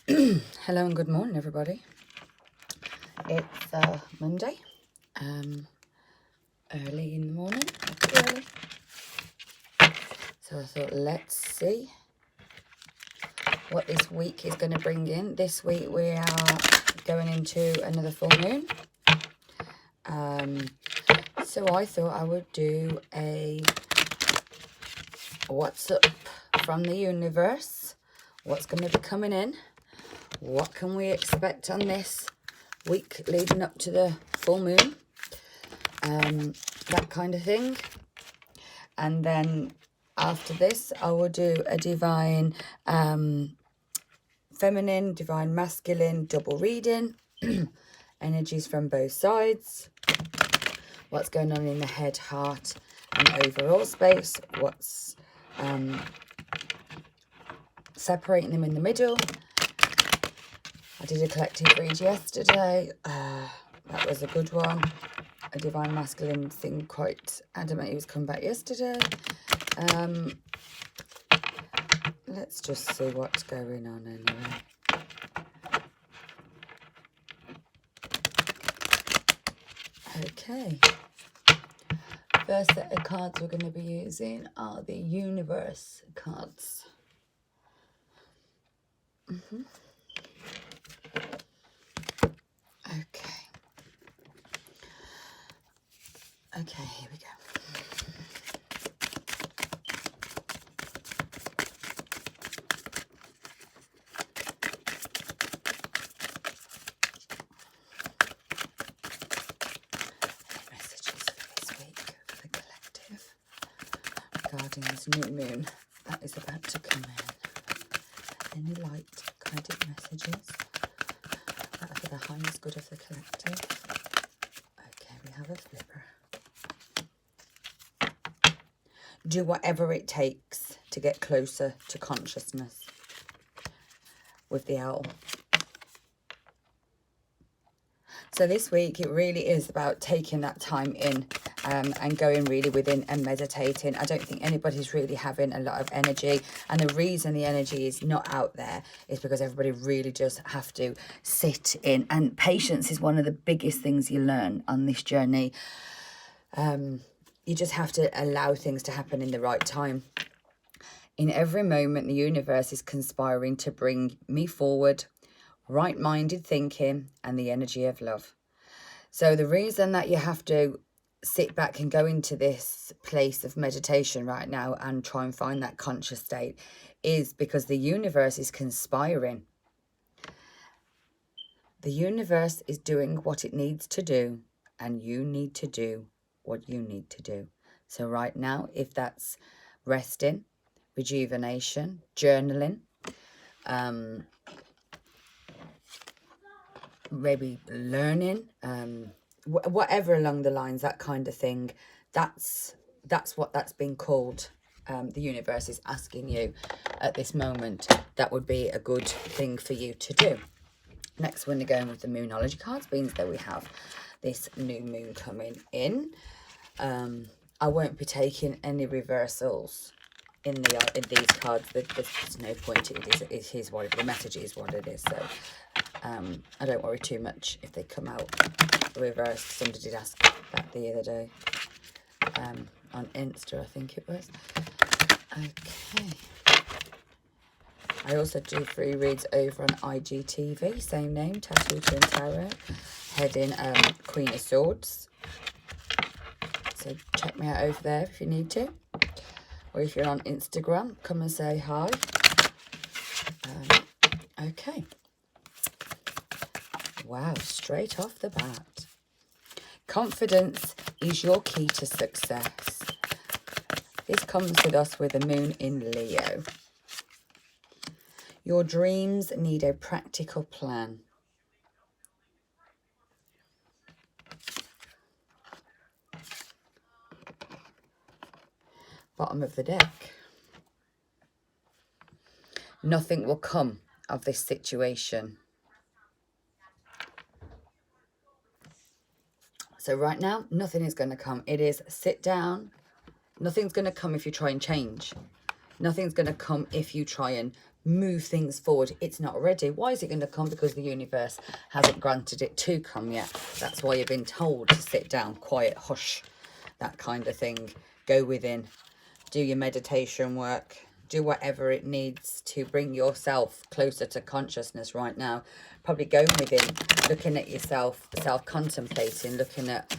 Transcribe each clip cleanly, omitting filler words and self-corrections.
Hello and good morning, everybody. It's Monday, early in the morning, not too early. So I thought, let's see what this week is going to bring in. This week we are going into another full moon. So I thought I would do a what's up from the universe, what's going to be coming in, what can we expect on this week leading up to the full moon, that kind of thing. And then after this I will do a divine feminine, divine masculine double reading, energies from both sides, what's going on in the head, heart and overall space, what's separating them in the middle. I did a collective read yesterday. That was a good one. A divine masculine thing, quite adamant he was coming back yesterday. Let's just see what's going on anyway. Okay. First set of cards we're going to be using are the universe cards. Okay, here we go. Messages for this week for the collective regarding this new moon that is about to come in. Any light guided messages that are for the highest good of the collective. Okay, we have a flipper. Do whatever it takes to get closer to consciousness with the owl. So this week it really is about taking that time in and going really within and meditating. I don't think anybody's really having a lot of energy, and the reason the energy is not out there is because everybody really just have to sit in, and patience is one of the biggest things you learn on this journey. You just have to allow things to happen in the right time. In every moment, the universe is conspiring to bring me forward, right-minded thinking, and the energy of love. So the reason that you have to sit back and go into this place of meditation right now and try and find that conscious state is because the universe is conspiring. The universe is doing what it needs to do, and you need to do what you need to do. So right now, if that's resting, rejuvenation, journaling, maybe learning, whatever along the lines, that kind of thing, that's what that's been called. The universe is asking you at this moment, that would be a good thing for you to do. Next, we're going to go in with the Moonology cards, means that we have this new moon coming in. I won't be taking any reversals in these cards. There's no point. It is what the message is what it is. So I don't worry too much if they come out reversed. Somebody did ask that the other day on Insta, I think it was. Okay. I also do free reads over on IGTV, same name, Tattoo Twin Tarot, heading Queen of Swords. So check me out over there if you need to. Or if you're on Instagram, come and say hi. Okay. Wow, straight off the bat. Confidence is your key to success. This comes with us with the moon in Leo. Your dreams need a practical plan. Bottom of the deck. Nothing will come of this situation. So right now, nothing is going to come. It is sit down. Nothing's going to come if you try and change. Nothing's going to come if you try and move things forward. It's not ready. Why is it going to come? Because the universe hasn't granted it to come yet. That's why you've been told to sit down, quiet, hush, that kind of thing. Go within, do your meditation work, do whatever it needs to bring yourself closer to consciousness right now. Probably going within, looking at yourself, self-contemplating, looking at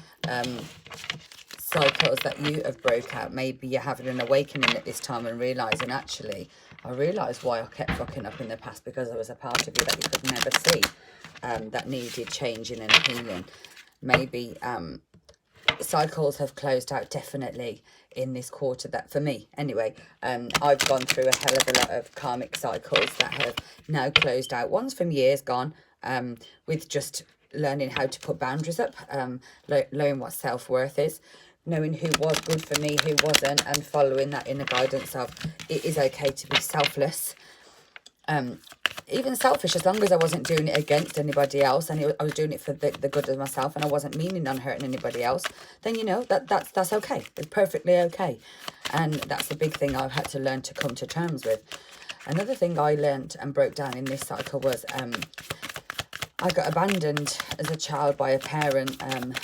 cycles that you have broke out. Maybe you're having an awakening at this time and realising, actually, I realised why I kept fucking up in the past, because there was a part of you that you could never see that needed changing and healing. Maybe cycles have closed out definitely in this quarter, that for me anyway. I've gone through a hell of a lot of karmic cycles that have now closed out. One's from years gone, with just learning how to put boundaries up, learning what self-worth is, knowing who was good for me, who wasn't, and following that inner guidance of it is okay to be selfless, even selfish, as long as I wasn't doing it against anybody else, and I was doing it for the good of myself, and I wasn't meaning on hurting anybody else, then, you know, that's okay. It's perfectly okay. And that's the big thing I've had to learn to come to terms with. Another thing I learned and broke down in this cycle was I got abandoned as a child by a parent.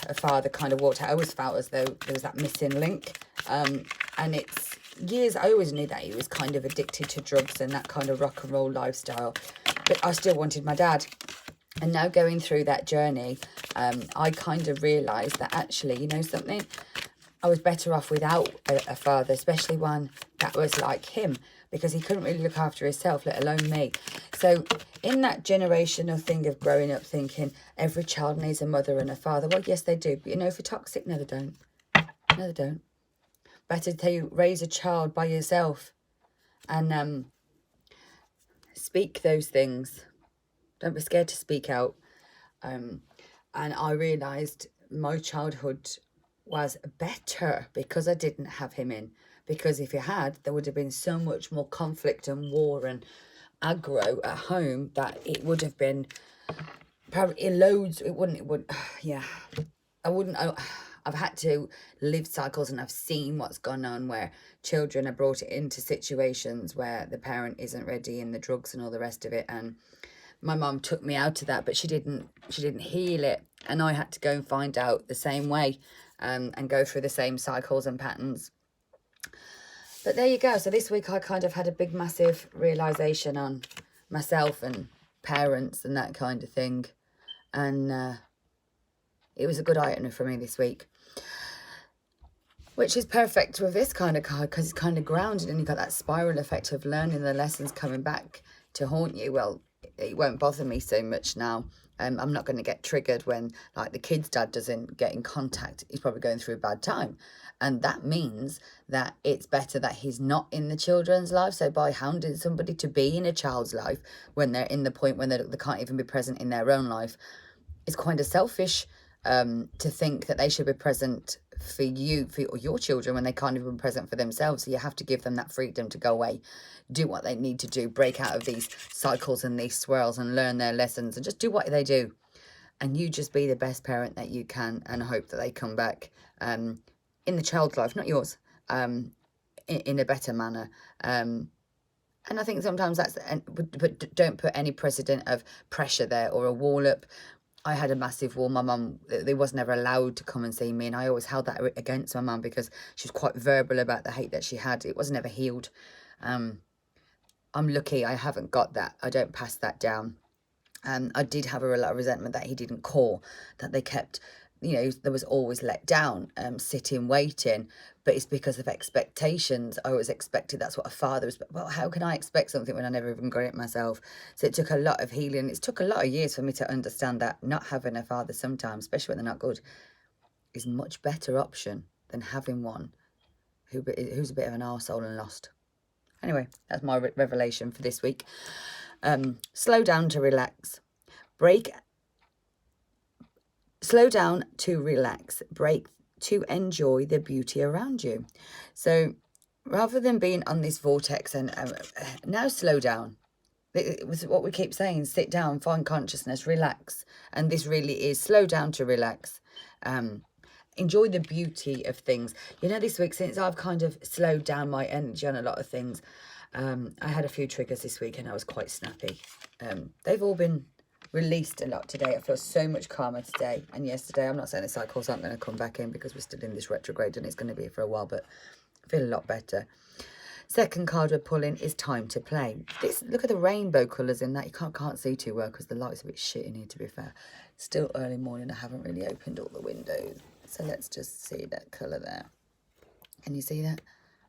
A father kind of walked out. I always felt as though there was that missing link, and it's years I always knew that he was kind of addicted to drugs and that kind of rock and roll lifestyle, but I still wanted my dad. And now going through that journey, I kind of realised that actually, you know something, I was better off without a father, especially one that was like him, because he couldn't really look after himself, let alone me. So in that generational thing of growing up thinking every child needs a mother and a father, well, yes, they do. But, you know, if you're toxic, no, they don't. No, they don't. Better to raise a child by yourself and speak those things. Don't be scared to speak out. And I realised my childhood was better because I didn't have him in. Because if you had, there would have been so much more conflict and war and aggro at home that it would have been probably loads. It wouldn't, yeah. I've had to live cycles, and I've seen what's gone on where children are brought into situations where the parent isn't ready, and the drugs and all the rest of it. And my mum took me out of that, but she didn't heal it, and I had to go and find out the same way, and go through the same cycles and patterns. But there you go. So this week I kind of had a big massive realization on myself and parents and that kind of thing, and it was a good eye-opener for me this week, which is perfect with this kind of card because it's kind of grounded, and you've got that spiral effect of learning the lessons coming back to haunt you. Well, it won't bother me so much now. I'm not going to get triggered when, like, the kid's dad doesn't get in contact. He's probably going through a bad time. And that means that it's better that he's not in the children's life. So by hounding somebody to be in a child's life when they're in the point when they can't even be present in their own life, it's kind of selfish to think that they should be present for you, for your children, when they can't even be present for themselves. So you have to give them that freedom to go away, do what they need to do, break out of these cycles and these swirls and learn their lessons and just do what they do. And you just be the best parent that you can and hope that they come back in the child's life, not yours, in a better manner. And I think sometimes that's, but don't put any precedent of pressure there or a wall up. I had a massive wall. My mum, they was never allowed to come and see me, and I always held that against my mum because she was quite verbal about the hate that she had. It was never healed. I'm lucky I haven't got that. I don't pass that down. I did have a lot of resentment that he didn't call, that they kept, you know, there was always let down, sitting, waiting, but it's because of expectations. I was expected, that's what a father is. Well, how can I expect something when I never even got it myself? So it took a lot of healing. It took a lot of years for me to understand that not having a father sometimes, especially when they're not good, is a much better option than having one who's a bit of an arsehole and lost. Anyway, that's my revelation for this week. Slow down to relax. Slow down to relax. Break to enjoy the beauty around you. So rather than being on this vortex and now slow down. It was what we keep saying, sit down, find consciousness, relax. And this really is slow down to relax. Enjoy the beauty of things. You know, this week, since I've kind of slowed down my energy on a lot of things, I had a few triggers this week and I was quite snappy. They've all been released a lot today. I feel so much calmer today and yesterday. I'm not saying the cycles aren't going to come back in because we're still in this retrograde and it's going to be for a while, but I feel a lot better. Second card we're pulling is time to play. This, look at the rainbow colours in that. You can't see too well because the light's a bit shit in here, to be fair. Still early morning. I haven't really opened all the windows. So let's just see that colour there. Can you see that?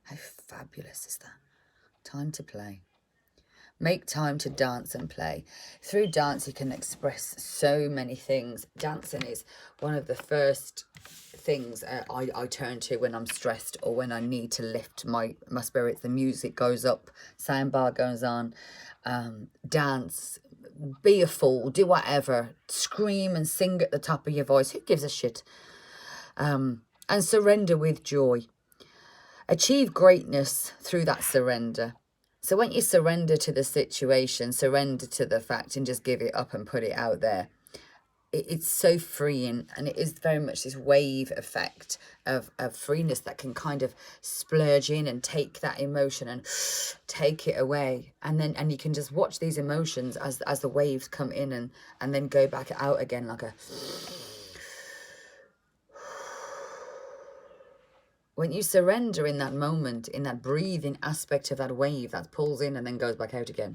How fabulous is that? Time to play. Make time to dance and play. Through dance, you can express so many things. Dancing is one of the first things I turn to when I'm stressed or when I need to lift my spirits. The music goes up, soundbar goes on, dance, be a fool, do whatever, scream and sing at the top of your voice. Who gives a shit? And surrender with joy. Achieve greatness through that surrender. So when you surrender to the situation, surrender to the fact and just give it up and put it out there, it's so freeing, and it is very much this wave effect of freeness that can kind of splurge in and take that emotion and take it away, and you can just watch these emotions as the waves come in and then go back out again like a... When you surrender in that moment, in that breathing aspect of that wave that pulls in and then goes back out again,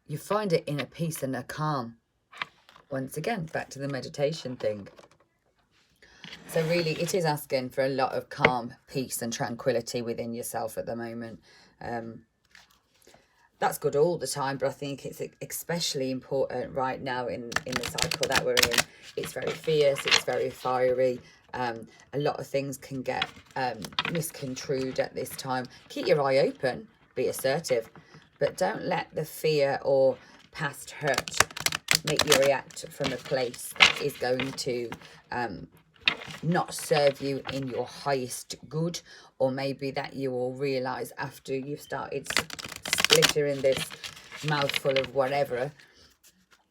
you find it in a peace and a calm. Once again, back to the meditation thing. So really, it is asking for a lot of calm, peace and tranquility within yourself at the moment. That's good all the time, but I think it's especially important right now in the cycle that we're in. It's very fierce, it's very fiery. A lot of things can get misconstrued at this time. Keep your eye open, be assertive, but don't let the fear or past hurt make you react from a place that is going to not serve you in your highest good, or maybe that you will realise after you've started splittering this mouthful of whatever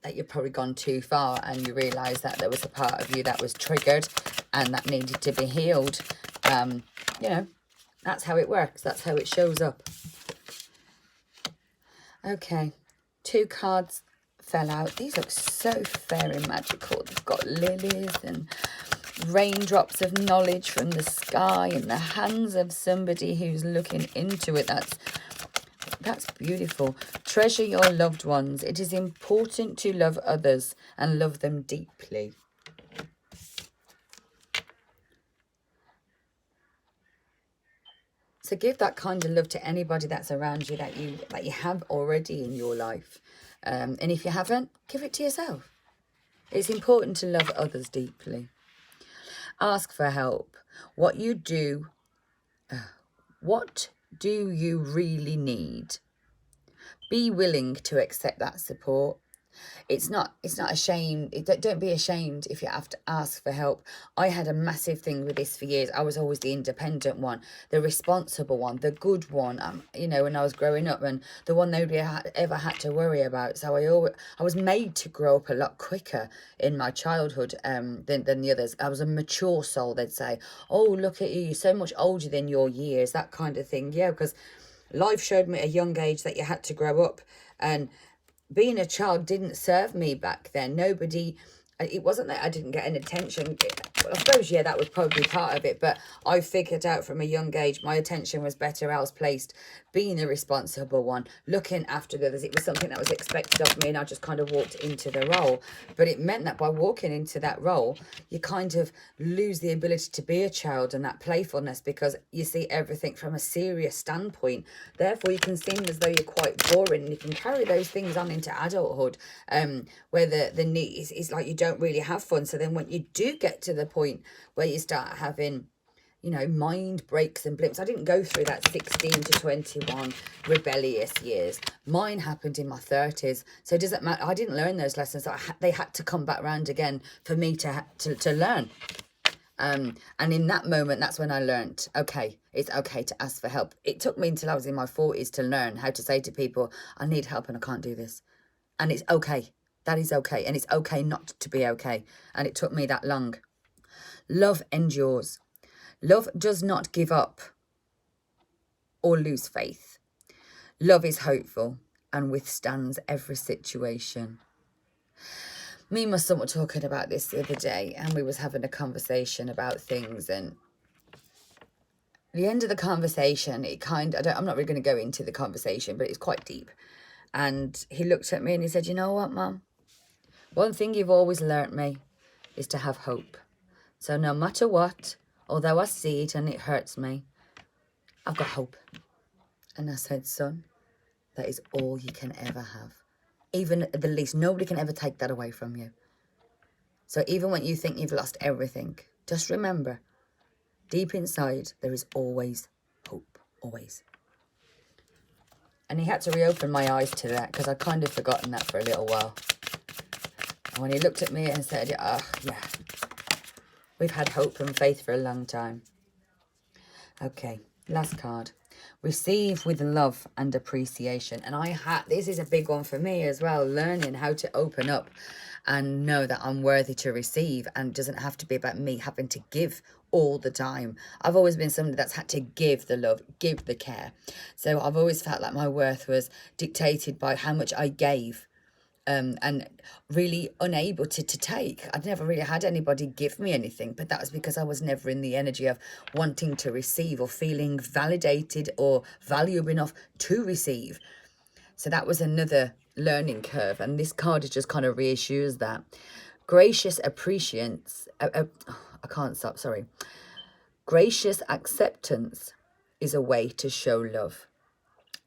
that you've probably gone too far, and you realise that there was a part of you that was triggered and that needed to be healed. You know, that's how it works. That's how it shows up. Okay, 2 cards fell out. These look so fair and magical. They've got lilies and raindrops of knowledge from the sky in the hands of somebody who's looking into it. That's beautiful. Treasure your loved ones. It is important to love others and love them deeply. So give that kind of love to anybody that's around you that you have already in your life. And if you haven't, give it to yourself. It's important to love others deeply. Ask for help. What do you really need? Be willing to accept that support. It's not a shame. Don't be ashamed if you have to ask for help. I had a massive thing with this for years. I was always the independent one, the responsible one, the good one, you know, when I was growing up, and the one nobody ever had to worry about. So I was made to grow up a lot quicker in my childhood than the others. I was a mature soul, they'd say. Oh, look at you, you're so much older than your years, that kind of thing. Yeah, because life showed me at a young age that you had to grow up, and being a child didn't serve me back then. It wasn't that I didn't get any attention. Well, I suppose, yeah, that was probably part of it. But I figured out from a young age my attention was better else placed being a responsible one, looking after the others. It was something that was expected of me, and I just kind of walked into the role. But it meant that by walking into that role, you kind of lose the ability to be a child and that playfulness, because you see everything from a serious standpoint. Therefore, you can seem as though you're quite boring, and you can carry those things on into adulthood, where the need is like you don't really have fun. So then when you do get to the point where you start having, you know, mind breaks and blips. I didn't go through that 16 to 21 rebellious years. Mine happened in my 30s. So it doesn't matter. I didn't learn those lessons. They had to come back round again for me to learn. And in that moment, that's when I learned, okay, it's okay to ask for help. It took me until I was in my 40s to learn how to say to people, I need help and I can't do this. And it's okay. That is okay. And it's okay not to be okay. And it took me that long. Love endures. Love does not give up or lose faith. Love is hopeful and withstands every situation. Me and my son were talking about this the other day, and we was having a conversation about things, and the end of the conversation, it kind of, I'm not really going to go into the conversation, but it's quite deep. And he looked at me and he said, you know what, Mum? One thing you've always learnt me is to have hope. So no matter what, although I see it and it hurts me, I've got hope. And I said, son, that is all you can ever have. Even at the least, nobody can ever take that away from you. So even when you think you've lost everything, just remember, deep inside, there is always hope, always. And he had to reopen my eyes to that, because I'd kind of forgotten that for a little while. And when he looked at me and said, yeah, we've had hope and faith for a long time. Okay, last card. Receive with love and appreciation. And this is a big one for me as well, learning how to open up and know that I'm worthy to receive, and it doesn't have to be about me having to give all the time. I've always been somebody that's had to give the love, give the care. So I've always felt like my worth was dictated by how much I gave. And really unable to take. I'd never really had anybody give me anything, but that was because I was never in the energy of wanting to receive or feeling validated or valuable enough to receive. So that was another learning curve, and this card just kind of reassures that. Gracious appreciance, I can't stop, sorry. Gracious acceptance is a way to show love.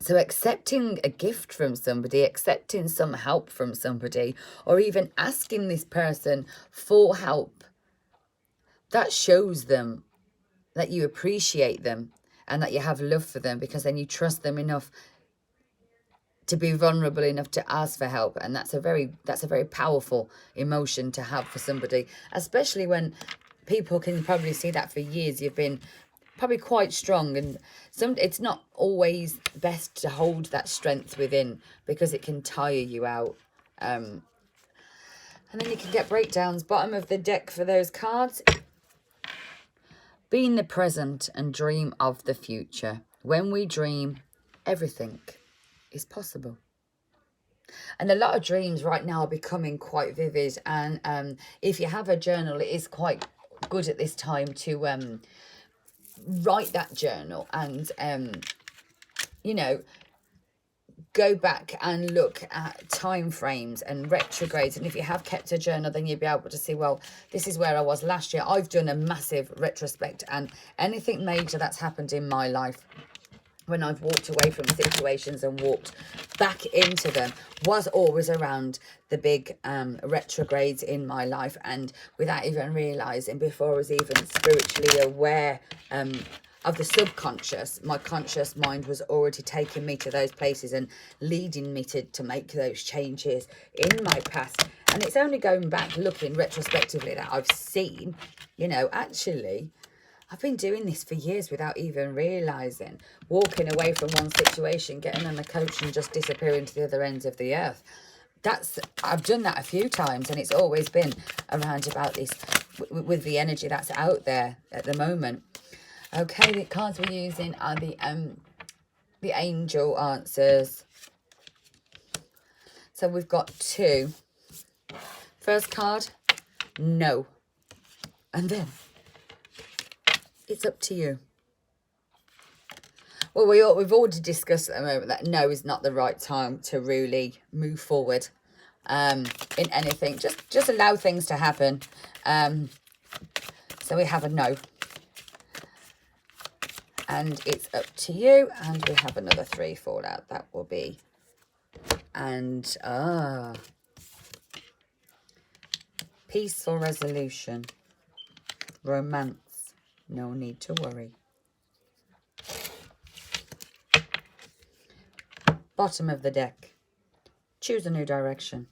So accepting a gift from somebody, accepting some help from somebody, or even asking this person for help, that shows them that you appreciate them and that you have love for them, because then you trust them enough to be vulnerable enough to ask for help. And that's a very powerful emotion to have for somebody, especially when people can probably see that for years you've been probably quite strong, and it's not always best to hold that strength within, because it can tire you out, and then you can get breakdowns. Bottom of the deck for those cards. Be in the present and dream of the future. When we dream, everything is possible. And a lot of dreams right now are becoming quite vivid, and if you have a journal, it is quite good at this time to write that journal and go back and look at time frames and retrogrades. And if you have kept a journal, then you'll be able to see, well, this is where I was last year. I've done a massive retrospect, and anything major that's happened in my life, when I've walked away from situations and walked back into them, was always around the big retrogrades in my life. And without even realizing, before I was even spiritually aware of the subconscious, my conscious mind was already taking me to those places and leading me to make those changes in my past. And it's only going back, looking retrospectively, that I've seen, actually, I've been doing this for years without even realising. Walking away from one situation, getting on a coach and just disappearing to the other ends of the earth. I've done that a few times, and it's always been around about this, with the energy that's out there at the moment. Okay, the cards we're using are the angel answers. So we've got two. First card, no. And then, it's up to you. Well, we've already discussed at the moment that no is not the right time to really move forward in anything. Just allow things to happen. So we have a no. And it's up to you. And we have another 3 fall out. That will be. And peaceful resolution. Romance. No need to worry. Bottom of the deck. Choose a new direction.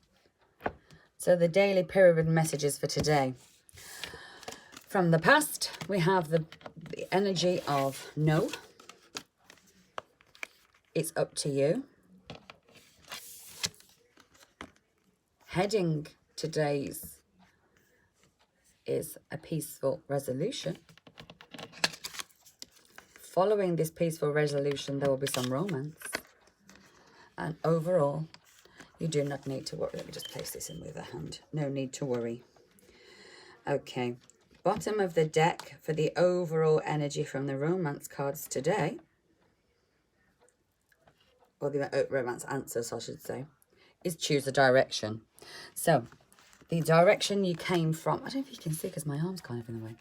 So the daily pyramid messages for today. From the past, we have the energy of no. It's up to you. Heading today's is a peaceful resolution. Following this peaceful resolution, there will be some romance. And overall, you do not need to worry. Let me just place this in with a hand. No need to worry. Okay. Bottom of the deck for the overall energy from the romance cards today. Or the romance answers, I should say. Is choose a direction. So, the direction you came from, I don't know if you can see because my arm's kind of in the way.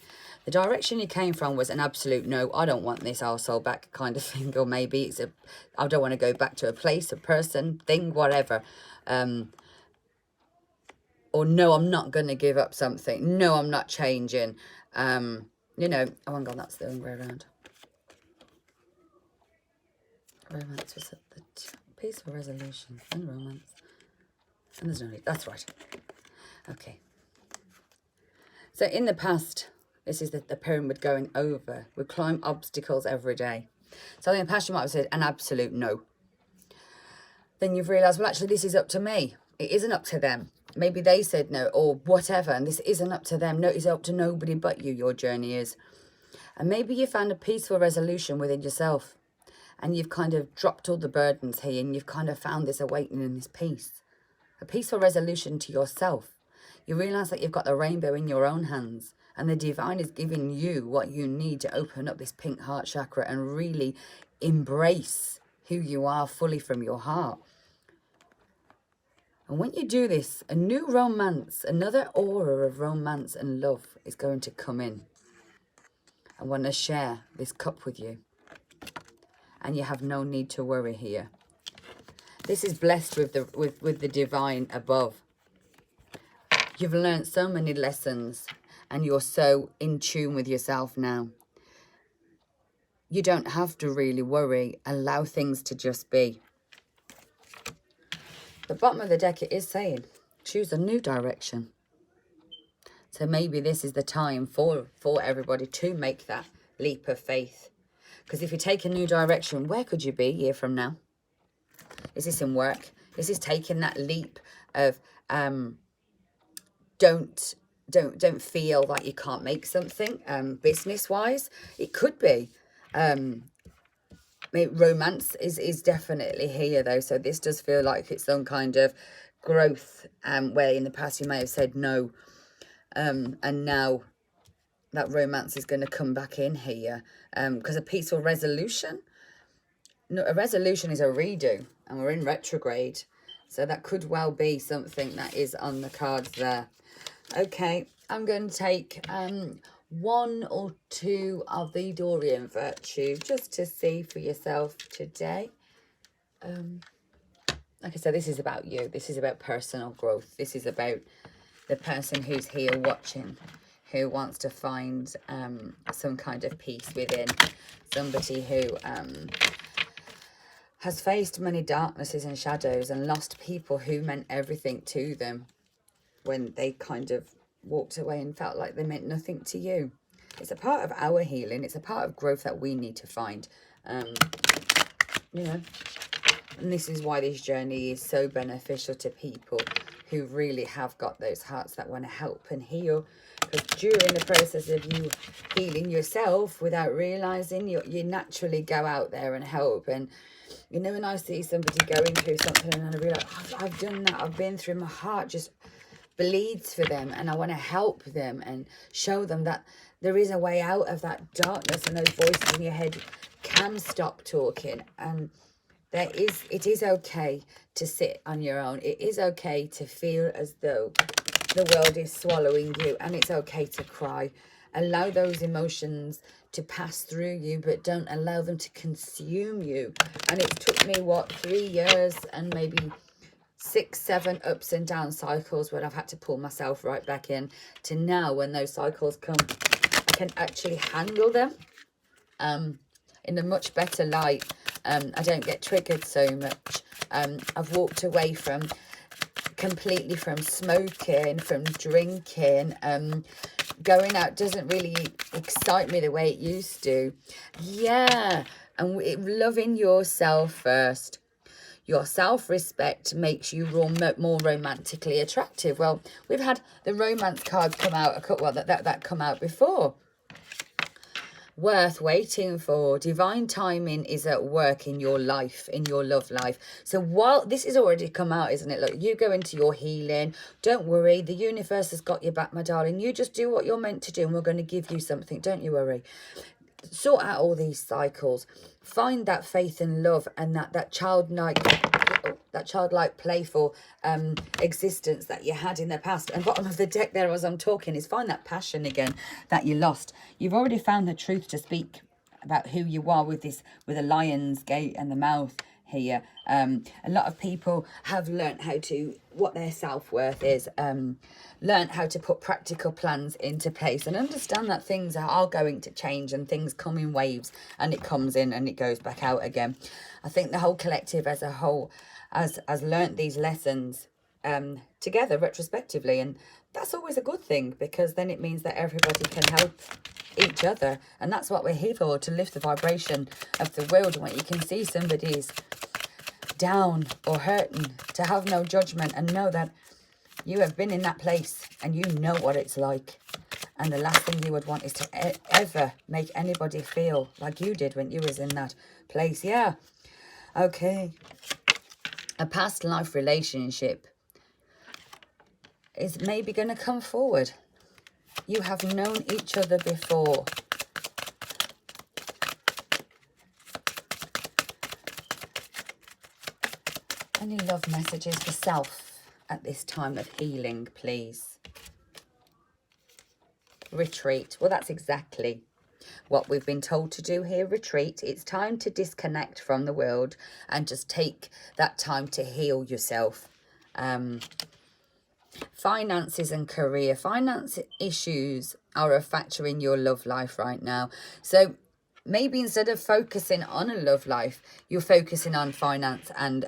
The direction you came from was an absolute no, I don't want this arsehole back kind of thing. Or maybe it's a, I don't want to go back to a place, a person, thing, whatever. Or no, I'm not going to give up something. No, I'm not changing. You know, oh my God, that's the wrong way around. Romance was at the peaceful resolution and romance. And there's no need. That's right. Okay. So in the past, this is the pyramid going over. We climb obstacles every day. So in the past, you might have said an absolute no. Then you've realised, well, actually, this is up to me. It isn't up to them. Maybe they said no or whatever, and this isn't up to them. No, it's up to nobody but you, your journey is. And maybe you found a peaceful resolution within yourself. And you've kind of dropped all the burdens here and you've kind of found this awakening and this peace. A peaceful resolution to yourself. You realise that you've got the rainbow in your own hands and the divine is giving you what you need to open up this pink heart chakra and really embrace who you are fully from your heart. And when you do this, a new romance, another aura of romance and love is going to come in. I want to share this cup with you. And you have no need to worry here. This is blessed with the divine above. You've learned so many lessons and you're so in tune with yourself now. You don't have to really worry. Allow things to just be. The bottom of the deck, it is saying, choose a new direction. So maybe this is the time for everybody to make that leap of faith. Because if you take a new direction, where could you be a year from now? Is this in work? Is this taking that leap of don't feel like you can't make something business-wise? It could be. Romance is definitely here though. So this does feel like it's some kind of growth where in the past you may have said no. And now that romance is going to come back in here. Because a peaceful resolution, no, a resolution is a redo. And we're in retrograde. So that could well be something that is on the cards there. Okay, I'm going to take one or two of the Dorian Virtue just to see for yourself today. Like I said, this is about you. This is about personal growth. This is about the person who's here watching, who wants to find some kind of peace within. Somebody who has faced many darknesses and shadows and lost people who meant everything to them when they kind of walked away and felt like they meant nothing to you. It's a part of our healing. It's a part of growth that we need to find. You know, and this is why this journey is so beneficial to people who really have got those hearts that want to help and heal. Because during the process of you healing yourself without realising, you naturally go out there and help. And, you know, when I see somebody going through something and I realise, I've done that, I've been through, my heart just bleeds for them. And I want to help them and show them that there is a way out of that darkness and those voices in your head can stop talking. And it is okay to sit on your own. It is okay to feel as though the world is swallowing you, and it's okay to cry. Allow those emotions to pass through you, but don't allow them to consume you. And it took me, 3 years and maybe 6, 7 ups and down cycles where I've had to pull myself right back in to now when those cycles come, I can actually handle them in a much better light. I don't get triggered so much. I've walked away completely from smoking, from drinking. Going out doesn't really excite me the way it used to. Yeah, and loving yourself first. Your self-respect makes you more romantically attractive. Well, we've had the romance cards come out that come out before. worth waiting for. Divine timing is at work in your life, in your love life. So while this has already come out, isn't it? Look, you go into your healing. Don't worry. The universe has got your back, my darling. You just do what you're meant to do, and we're going to give you something. Don't you worry. Sort out all these cycles. Find that faith and love, and that childlike playful existence that you had in the past. And bottom of the deck there as I'm talking is find that passion again that you lost. You've already found the truth to speak about who you are with the lion's gate and the mouth here. A lot of people have learnt what their self-worth is, learnt how to put practical plans into place and understand that things are going to change and things come in waves, and it comes in and it goes back out again. I think the whole collective as a whole has learnt these lessons together retrospectively, and that's always a good thing, because then it means that everybody can help each other, and that's what we're here for, to lift the vibration of the world. When you can see somebody's down or hurting, to have no judgment and know that you have been in that place and you know what it's like. And the last thing you would want is to ever make anybody feel like you did when you was in that place. Yeah. Okay. A past life relationship is maybe going to come forward. You have known each other before. Any love messages for self at this time of healing, please? Retreat. Well, that's exactly what we've been told to do here. Retreat. It's time to disconnect from the world and just take that time to heal yourself. Finances and career. Finance issues are a factor in your love life right now. So maybe instead of focusing on a love life, you're focusing on finance and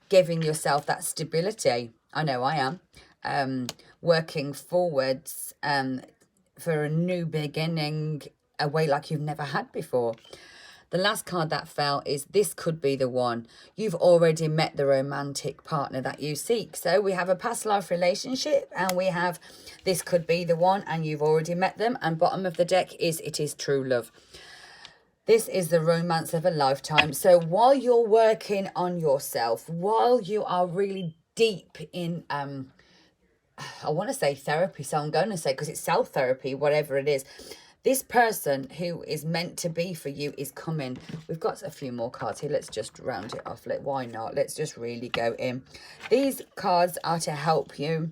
giving yourself that stability. I know I am. Working forwards for a new beginning, a way like you've never had before. The last card that fell is this could be the one. You've already met the romantic partner that you seek. So we have a past life relationship and we have this could be the one, and you've already met them. And bottom of the deck is it is true love. This is the romance of a lifetime. So while you're working on yourself, while you are really deep in, I want to say therapy, so I'm going to say, because it's self-therapy, whatever it is, this person who is meant to be for you is coming. We've got a few more cards here. Let's just round it off. Why not? Let's just really go in. These cards are to help you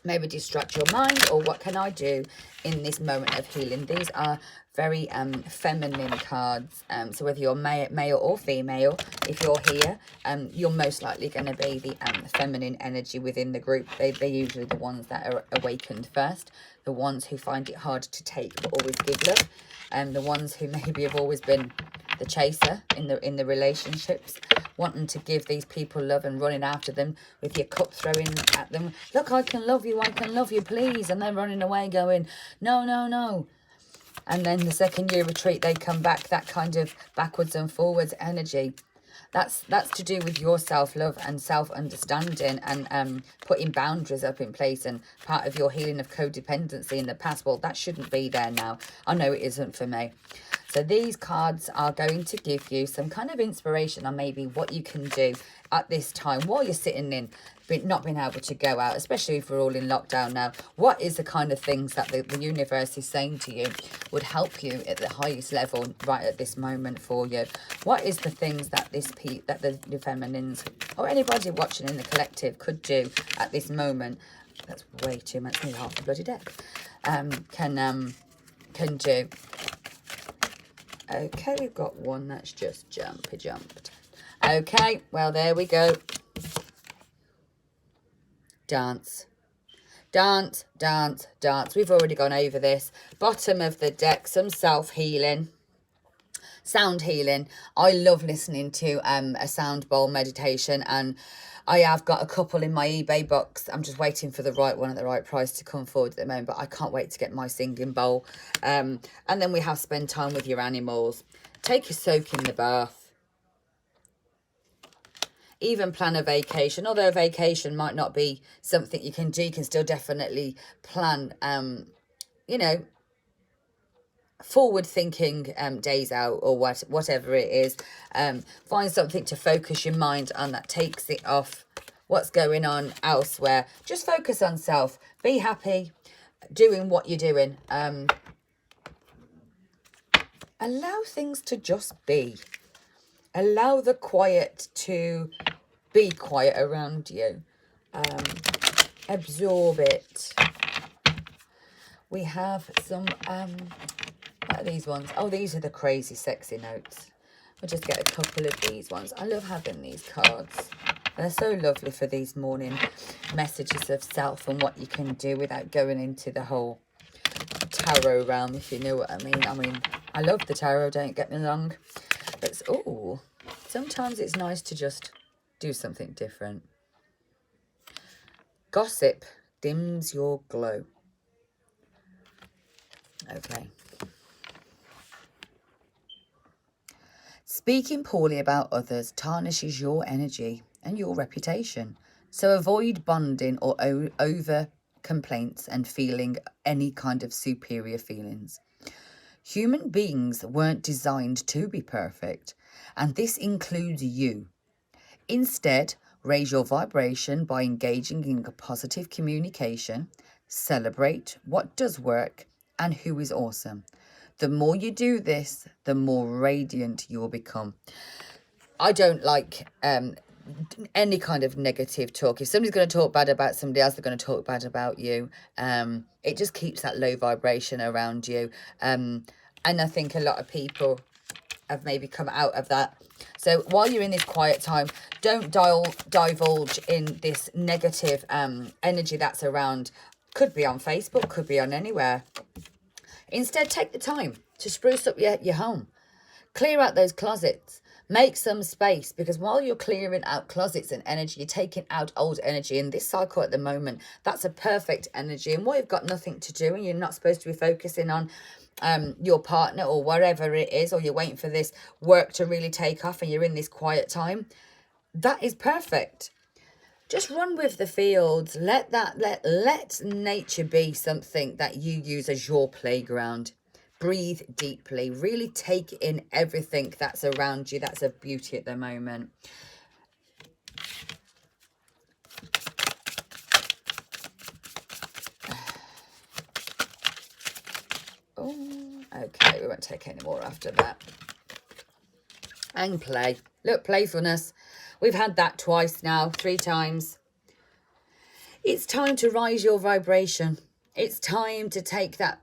maybe distract your mind, or what can I do in this moment of healing. These are very feminine cards, so whether you're male or female, if you're here, you're most likely going to be the feminine energy within the group. They're usually the ones that are awakened first, the ones who find it hard to take but always give love, and the ones who maybe have always been the chaser in the relationships, wanting to give these people love and running after them with your cup throwing at them. Look, I can love you, please. And they're running away going, no, no, no. And then the second you retreat, they come back, that kind of backwards and forwards energy. That's to do with your self-love and self-understanding and putting boundaries up in place, and part of your healing of codependency in the past. Well, that shouldn't be there now. I know it isn't for me. So these cards are going to give you some kind of inspiration on maybe what you can do at this time while you're sitting in, not being able to go out, especially if we're all in lockdown now. What is the kind of things that the universe is saying to you would help you at the highest level right at this moment for you? What is the things that the feminines or anybody watching in the collective could do at this moment? That's way too much. Nearly half the bloody deck. Can do. Okay, we've got one that's just jumped. Okay, well, there we go. Dance. Dance, dance, dance. We've already gone over this. Bottom of the deck, some self-healing. Sound healing. I love listening to a sound bowl meditation, and I have got a couple in my eBay box. I'm just waiting for the right one at the right price to come forward at the moment, but I can't wait to get my singing bowl. And then we have spend time with your animals. Take a soak in the bath. Even plan a vacation. Although a vacation might not be something you can do, you can still definitely plan, you know, forward thinking days out, or whatever it is. Find something to focus your mind on that takes it off what's going on elsewhere. Just focus on self. Be happy doing what you're doing. Allow things to just be. Allow the quiet to be quiet around you. Absorb it. We have some, what are these ones? Oh, these are the crazy sexy notes. We'll just get a couple of these ones. I love having these cards. They're so lovely for these morning messages of self and what you can do without going into the whole tarot realm, if you know what I mean. I mean, I love the tarot, don't get me wrong. But, oh, sometimes it's nice to just do something different. Gossip dims your glow. Okay. Speaking poorly about others tarnishes your energy and your reputation. So avoid bonding or over complaints and feeling any kind of superior feelings. Human beings weren't designed to be perfect, and this includes you. Instead, raise your vibration by engaging in positive communication. Celebrate what does work and who is awesome. The more you do this, the more radiant you will become. I don't like any kind of negative talk. If somebody's going to talk bad about somebody else, they're going to talk bad about you. It just keeps that low vibration around you. And I think a lot of people have maybe come out of that. So while you're in this quiet time, don't divulge in this negative energy that's around. Could be on Facebook, could be on anywhere. Instead, take the time to spruce up your home. Clear out those closets. Make some space, because while you're clearing out closets and energy, you're taking out old energy. In this cycle at the moment, that's a perfect energy. And what you've got nothing to do and you're not supposed to be focusing on your partner or whatever it is, or you're waiting for this work to really take off and you're in this quiet time, that is perfect. Just run with the fields. Let nature be something that you use as your playground. Breathe deeply. Really take in everything that's around you. That's of beauty at the moment. Oh, okay. We won't take any more after that. And play. Look, playfulness. We've had that twice now, 3 times. It's time to rise your vibration. It's time to take that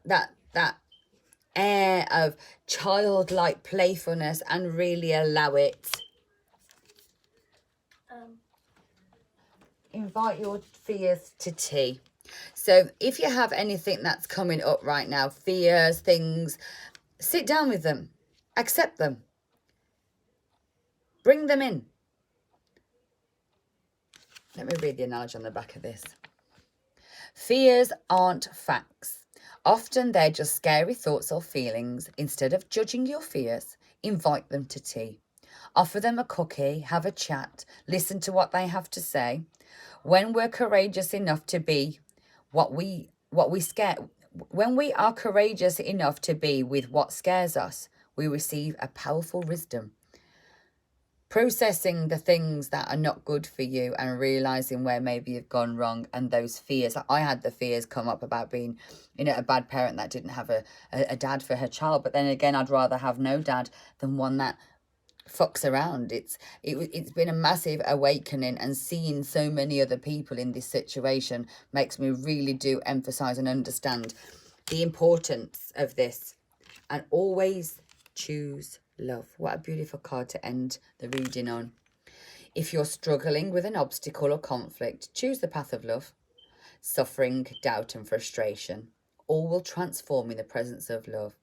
air of childlike playfulness and really allow it. Invite your fears to tea. So if you have anything that's coming up right now, fears, things, sit down with them. Accept them. Bring them in. Let me read the analogy on the back of this. Fears aren't facts. Often they're just scary thoughts or feelings. Instead of judging your fears, invite them to tea. Offer them a cookie, have a chat, listen to what they have to say. When we're courageous enough to be what we scare, when we are courageous enough to be with what scares us, we receive a powerful wisdom. Processing the things that are not good for you and realizing where maybe you've gone wrong, and those fears. I had the fears come up about being, a bad parent that didn't have a dad for her child. But then again, I'd rather have no dad than one that fucks around. It's been a massive awakening, and seeing so many other people in this situation makes me really do emphasize and understand the importance of this. And always choose love. What a beautiful card to end the reading on. If you're struggling with an obstacle or conflict, choose the path of love. Suffering, doubt and frustration all will transform in the presence of love.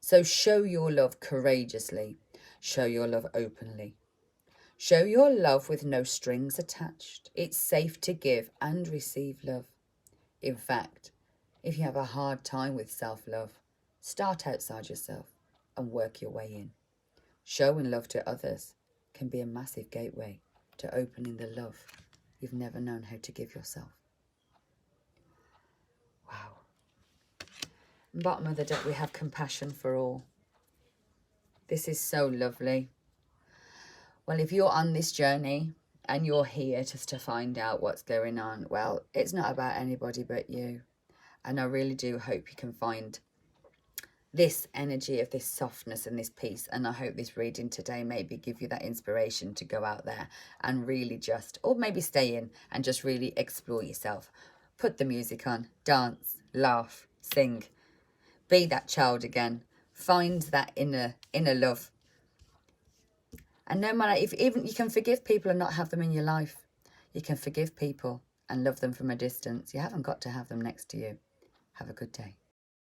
So show your love courageously. Show your love openly. Show your love with no strings attached. It's safe to give and receive love. In fact, if you have a hard time with self-love, start outside yourself and work your way in. Showing love to others can be a massive gateway to opening the love you've never known how to give yourself. Wow. Bottom of the deck, we have compassion for all. This is so lovely. Well, if you're on this journey and you're here just to find out what's going on, well, it's not about anybody but you. And I really do hope you can find this energy of this softness and this peace. And I hope this reading today maybe give you that inspiration to go out there and really just, or maybe stay in and just really explore yourself. Put the music on, dance, laugh, sing, be that child again. Find that inner love. And no matter if even you can forgive people and not have them in your life. You can forgive people and love them from a distance. You haven't got to have them next to you. Have a good day.